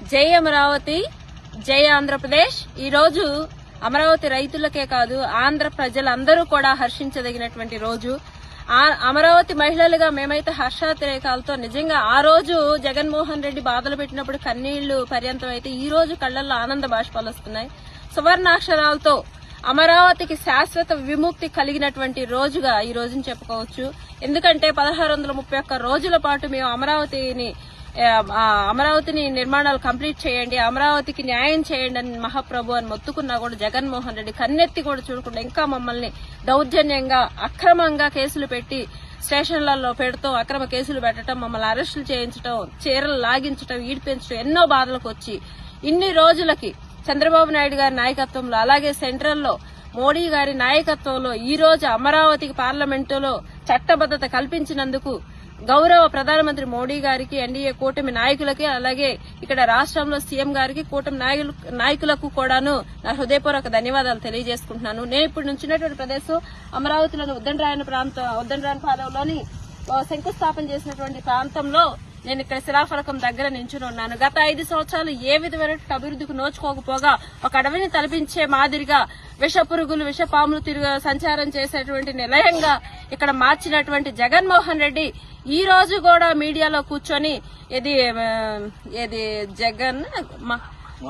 జై అమరావతి, జై ఆంధ్రప్రదేశ్. ఈరోజు అమరావతి రైతులకే కాదు ఆంధ్ర ప్రజలందరూ కూడా హర్షించదగినటువంటి రోజు. అమరావతి మహిళలుగా మేమైతే హర్షాతిరేకాలతో నిజంగా ఆ రోజు జగన్మోహన్ రెడ్డి బాధలు పెట్టినప్పుడు కన్నీళ్లు పర్యంతం అయితే ఈ రోజు కళ్లల్లో ఆనంద బాష్పాలు వస్తున్నాయి. సువర్ణాక్షరాలతో అమరావతికి శాశ్వత విముక్తి కలిగినటువంటి రోజుగా ఈ రోజుని చెప్పుకోవచ్చు. ఎందుకంటే 1631 రోజుల పాటు మేము అమరావతిని నిర్మాణాలు కంప్లీట్ చేయండి, అమరావతికి న్యాయం చేయండి అని మహాప్రభు అని మొత్తుకున్నా కూడా జగన్మోహన్ రెడ్డి కన్నెత్తి కూడా చూడకుండా ఇంకా మమ్మల్ని దౌర్జన్యంగా అక్రమంగా కేసులు పెట్టి స్టేషన్లలో పెడుతూ అక్రమ కేసులు పెట్టడం, మమ్మల్ని అరెస్టులు చేయించడం, చీరలు లాగించడం, ఈడ్పించడం, ఎన్నో బాధలకు వచ్చి ఇన్ని రోజులకి చంద్రబాబు నాయుడు గారి నాయకత్వంలో అలాగే సెంట్రల్లో మోడీ గారి నాయకత్వంలో ఈ రోజు అమరావతికి పార్లమెంటులో చట్టబద్దత కల్పించినందుకు గౌరవ ప్రధానమంత్రి మోడీ గారికి, ఎన్డీఏ కూటమి నాయకులకి, అలాగే ఇక్కడ రాష్ట్రంలో సీఎం గారికి, కూటమి నాయకులకు కూడాను నా హృదయపూర్వక ధన్యవాదాలు తెలియజేసుకుంటున్నాను. నేను ఇప్పుడు నుంచినటువంటి ప్రదేశం అమరావతిలోని ఉద్దండరాయనపాలెంలోని శంకుస్థాపన చేసినటువంటి ప్రాంతంలో నేను ఇక్కడ శిలాఫలకం దగ్గర నించుని ఉన్నాను. గత 5 సంవత్సరాలు ఏ విధమైన అభివృద్ధికి నోచుకోకపోగా ఒక అడవిని తలపించే మాదిరిగా విష పురుగులు, విష పాములు సంచారం చేసేటువంటి నిలయంగా ఇక్కడ మార్చినటువంటి జగన్మోహన్ రెడ్డి ఈ రోజు కూడా మీడియాలో కూర్చొని ఏది జగన్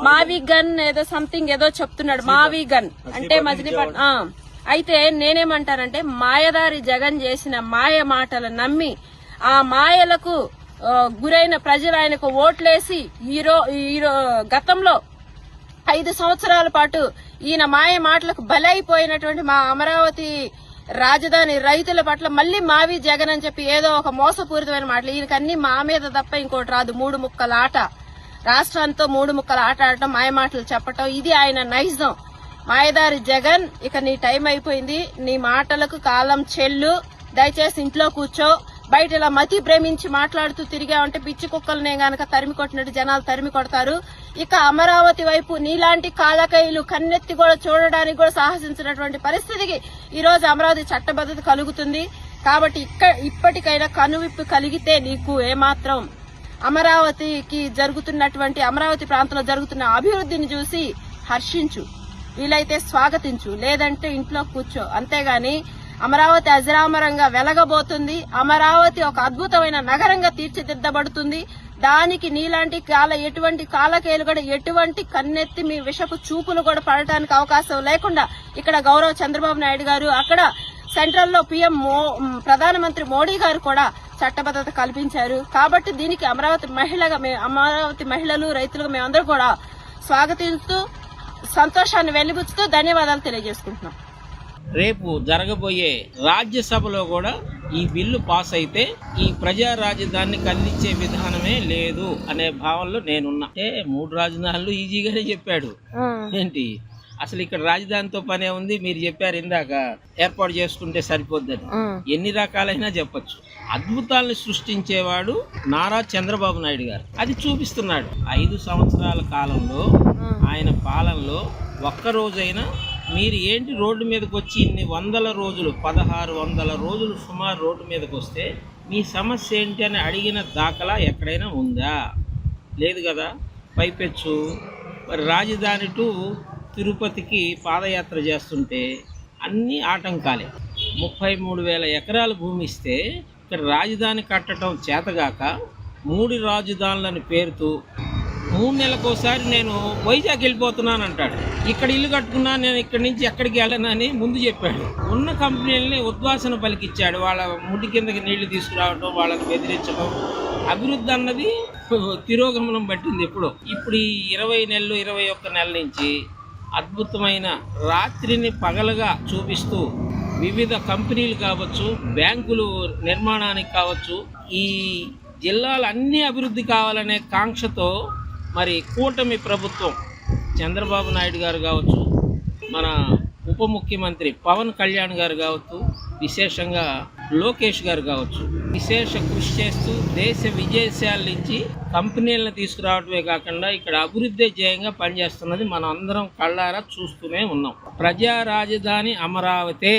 మావి గన్ ఏదో సంథింగ్ ఏదో చెప్తున్నాడు. మావి గన్ అంటే మజిలీపట్నం. అయితే నేనేమంటానంటే మాయదారి జగన్ చేసిన మాయ మాటలు నమ్మి ఆ మాయలకు గురైన ప్రజలు ఆయనకు ఓట్లేసి గతంలో 5 సంవత్సరాల పాటు ఈయన మాయ మాటలకు బలైపోయినటువంటి మా అమరావతి రాజధాని రైతుల పట్ల మళ్లీ మావి జగన్ అని చెప్పి ఏదో ఒక మోసపూరితమైన మాటలు, ఈయనకన్నీ మా మీద తప్ప ఇంకోటి రాదు. 3 ముక్కల ఆట, రాష్ట్రంతో 3 ముక్కల ఆట ఆడటం, మాయ మాటలు చెప్పటం, ఇది ఆయన నైజం. మాయదారి జగన్, ఇక నీ టైం అయిపోయింది, నీ మాటలకు కాలం చెల్లు, దయచేసి ఇంట్లో కూర్చో. బయట ఇలా మతి ప్రేమించి మాట్లాడుతూ తిరిగామంటే పిచ్చి కుక్కలనే గనక తరిమి కొట్టినట్టు జనాలు తరిమి కొడతారు. ఇక అమరావతి వైపు నీలాంటి కాలకైలు కన్నెత్తి కూడా చూడడానికి కూడా సాహసించినటువంటి పరిస్థితికి ఈ రోజు అమరావతి చట్టబద్దత కలుగుతుంది. కాబట్టి ఇప్పటికైనా కనువిప్పు కలిగితే నీకు ఏమాత్రం అమరావతికి జరుగుతున్నటువంటి అమరావతి ప్రాంతంలో జరుగుతున్న అభివృద్ధిని చూసి హర్షించు, వీలైతే స్వాగతించు, లేదంటే ఇంట్లో కూర్చో. అంతేగాని అమరావతి అజరామరంగా వెలగబోతుంది. అమరావతి ఒక అద్భుతమైన నగరంగా తీర్చిదిద్దబడుతుంది. దానికి నీలాంటి ఎటువంటి కాలకేలు కూడా ఎటువంటి కన్నెత్తి మీ విషపు చూపులు కూడా పడటానికి అవకాశం లేకుండా ఇక్కడ గౌరవ చంద్రబాబు నాయుడు గారు, అక్కడ సెంట్రల్లో పీఎం ప్రధానమంత్రి మోడీ గారు కూడా చట్టబద్దత కల్పించారు. కాబట్టి దీనికి అమరావతి మహిళలు, రైతులుగా మేమందరూ కూడా స్వాగతిస్తూ సంతోషాన్ని వెలిబుచ్చుతూ ధన్యవాదాలు తెలియజేసుకుంటున్నాం. రేపు జరగబోయే రాజ్యసభలో కూడా ఈ బిల్లు పాస్ అయితే ఈ ప్రజా రాజధానిని కదిలించే విధానమే లేదు అనే భావనలో నేనున్నా. అంటే 3 రాజధానులు ఈజీగానే చెప్పాడు. ఏంటి అసలు ఇక్కడ రాజధానితో పనే ఉంది, మీరు చెప్పారు ఇందాక ఏర్పాటు చేసుకుంటే సరిపోద్దని. ఎన్ని రకాలైనా చెప్పొచ్చు. అద్భుతాలను సృష్టించేవాడు నారా చంద్రబాబు నాయుడు గారు. అది చూపిస్తున్నాడు. 5 సంవత్సరాల కాలంలో ఆయన పాలనలో ఒక్కరోజైనా మీరు ఏంటి రోడ్డు మీదకి వచ్చి ఇన్ని 100 రోజులు 1600 రోజులు సుమారు రోడ్డు మీదకి వస్తే మీ సమస్య ఏంటి అని అడిగిన దాఖలా ఎక్కడైనా ఉందా? లేదు కదా. పైపెచ్చు మరి రాజధాని టు తిరుపతికి పాదయాత్ర చేస్తుంటే అన్ని ఆటంకాలే. 33,000 ఎకరాల భూమి ఇస్తే ఇక్కడ రాజధాని కట్టడం చేతగాక 3 రాజధానులని పేరుతూ 3 నెలలకోసారి నేను వైజాగ్ వెళ్ళిపోతున్నాను అంటాడు. ఇక్కడ ఇల్లు కట్టుకున్నా, నేను ఇక్కడి నుంచి ఎక్కడికి వెళ్ళనని ముందు చెప్పాడు. ఉన్న కంపెనీలని ఉద్వాసన పలికిచ్చాడు. వాళ్ళ ముడి కిందకి నీళ్లు తీసుకురావడం, వాళ్ళని బెదిరించడం. అభివృద్ధి అన్నది తిరోగమనం పట్టింది ఎప్పుడో. ఇప్పుడు ఈ 20 నెలలు 21 నెలల నుంచి అద్భుతమైన రాత్రిని పగలుగా చూపిస్తూ వివిధ కంపెనీలు కావచ్చు, బ్యాంకులు నిర్మాణానికి కావచ్చు, ఈ జిల్లాలు అన్నీ అభివృద్ధి కావాలనే కాంక్షతో మరి కూటమి ప్రభుత్వం చంద్రబాబు నాయుడు గారు కావచ్చు, మన ఉప ముఖ్యమంత్రి పవన్ కళ్యాణ్ గారు కావచ్చు, విశేషంగా లోకేష్ గారు కావచ్చు, విశేష కృషి చేస్తూ దేశ విదేశాల నుంచి కంపెనీలను తీసుకురావడమే కాకుండా ఇక్కడ అభివృద్ధి ధ్యేయంగా పనిచేస్తున్నది మనం అందరం కళ్ళారా చూస్తూనే ఉన్నాం. ప్రజా రాజధాని అమరావతి.